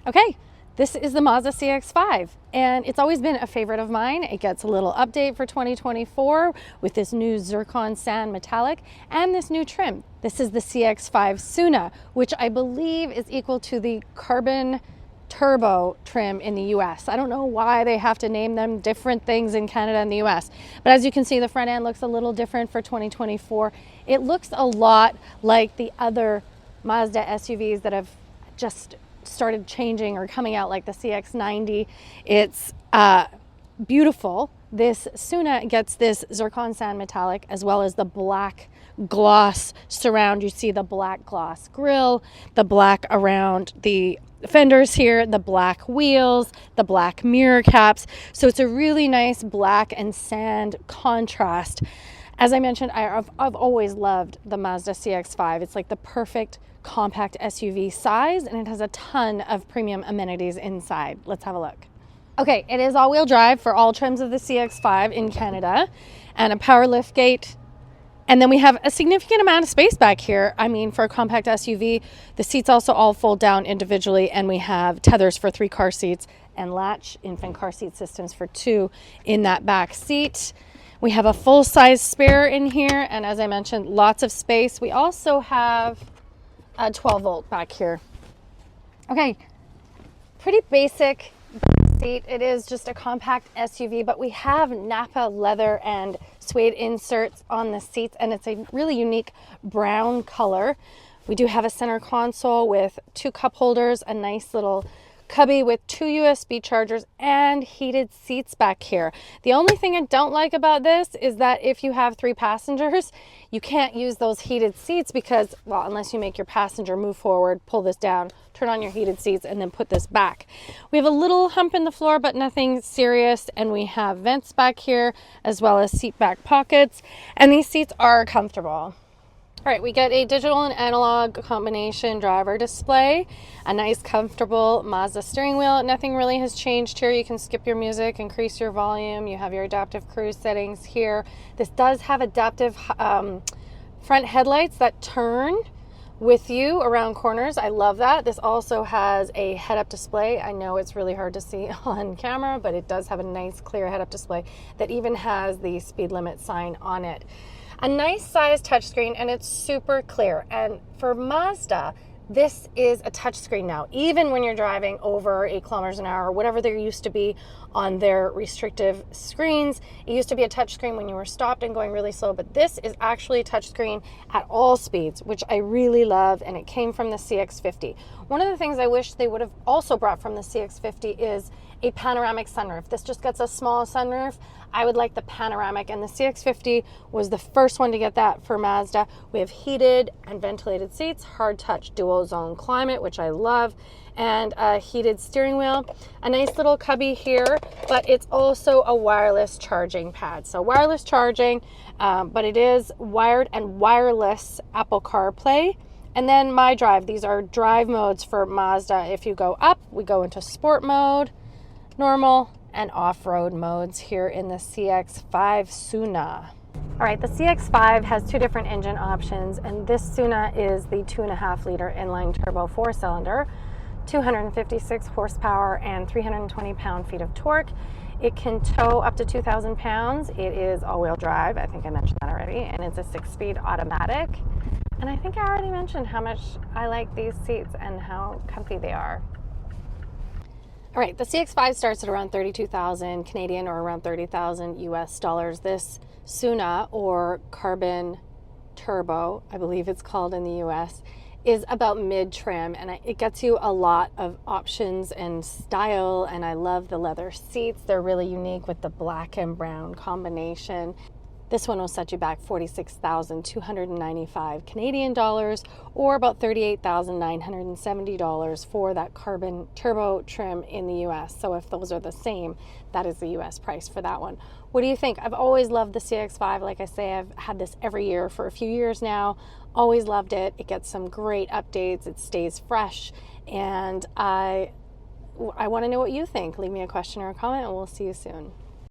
Okay, this is the Mazda CX-5, and it's always been a favorite of mine. It gets a little update for 2024 with this new zircon sand metallic and this new trim. This is the CX-5 Suna, which I believe is equal to the carbon turbo trim in the US. I don't know why they have to name them different things in Canada and the US, but as you can see, the front end looks a little different for 2024. It looks a lot like the other Mazda SUVs that have just started changing or coming out, like the CX-90. It's beautiful. This Suna gets this zircon sand metallic as well as the black gloss surround. You see the black gloss grille, the black around the fenders here, the black wheels, the black mirror caps. So it's a really nice black and sand contrast. As I mentioned, I've always loved the Mazda CX-5. It's like the perfect compact SUV size, and it has a ton of premium amenities inside. Let's have a look. Okay, it is all-wheel drive for all trims of the CX-5 in Canada, and a power liftgate. And then we have a significant amount of space back here. I mean, for a compact SUV, the seats also all fold down individually, and we have tethers for 3 car seats and latch infant car seat systems for 2 in that back seat. We have a full-size spare in here, and as I mentioned, lots of space. We also have a 12-volt back here. Okay, pretty basic seat. It is just a compact SUV, but we have Napa leather and suede inserts on the seats, and it's a really unique brown color. We do have a center console with 2 cup holders, a nice little cubby with 2 USB chargers, and heated seats back here. The only thing I don't like about this is that if you have 3 passengers, you can't use those heated seats because, well, unless you make your passenger move forward, pull this down, turn on your heated seats, and then put this back. We have a little hump in the floor, but nothing serious, and we have vents back here as well as seat back pockets, and these seats are comfortable. All right, we get a digital and analog combination driver display, a nice comfortable Mazda steering wheel. Nothing really has changed here. You can skip your music, increase your volume. You have your adaptive cruise settings here. This does have adaptive front headlights that turn with you around corners. I love that. This also has a head-up display. I know it's really hard to see on camera, but it does have a nice clear head-up display that even has the speed limit sign on it. A nice size touchscreen, and it's super clear. And for Mazda, this is a touchscreen now. Even when you're driving over 8 kilometers an hour, or whatever there used to be on their restrictive screens, it used to be a touchscreen when you were stopped and going really slow, but this is actually a touchscreen at all speeds, which I really love, and it came from the CX-50. One of the things I wish they would have also brought from the CX-50 is a panoramic sunroof. This just gets a small sunroof. I would like the panoramic, and the CX-50 was the first one to get that for Mazda. We have heated and ventilated seats, hard touch dual zone climate, which I love, and a heated steering wheel. A nice little cubby here, but it's also a wireless charging pad. So wireless charging, but it is wired and wireless Apple CarPlay. And then My Drive. These are drive modes for Mazda. If you go up, we go into sport mode, normal, and off-road modes here in the CX-5 Suna. All right, the CX-5 has 2 different engine options, and this Suna is the 2.5 liter inline turbo 4-cylinder, 256 horsepower and 320 pound-feet of torque. It can tow up to 2,000 pounds. It is all-wheel drive. I think I mentioned that already, and it's a 6-speed automatic. And I think I already mentioned how much I like these seats and how comfy they are. All right, the CX-5 starts at around 32,000 Canadian or around 30,000 US dollars. This Suna, or Carbon Turbo, I believe it's called in the US, is about mid-trim, and it gets you a lot of options and style, and I love the leather seats. They're really unique with the black and brown combination. This one will set you back 46,295 Canadian dollars, or about $38,970 for that carbon turbo trim in the US. So if those are the same, that is the US price for that one. What do you think? I've always loved the CX-5. Like I say, I've had this every year for a few years now. Always loved it. It gets some great updates. It stays fresh. And I want to know what you think. Leave me a question or a comment, and we'll see you soon.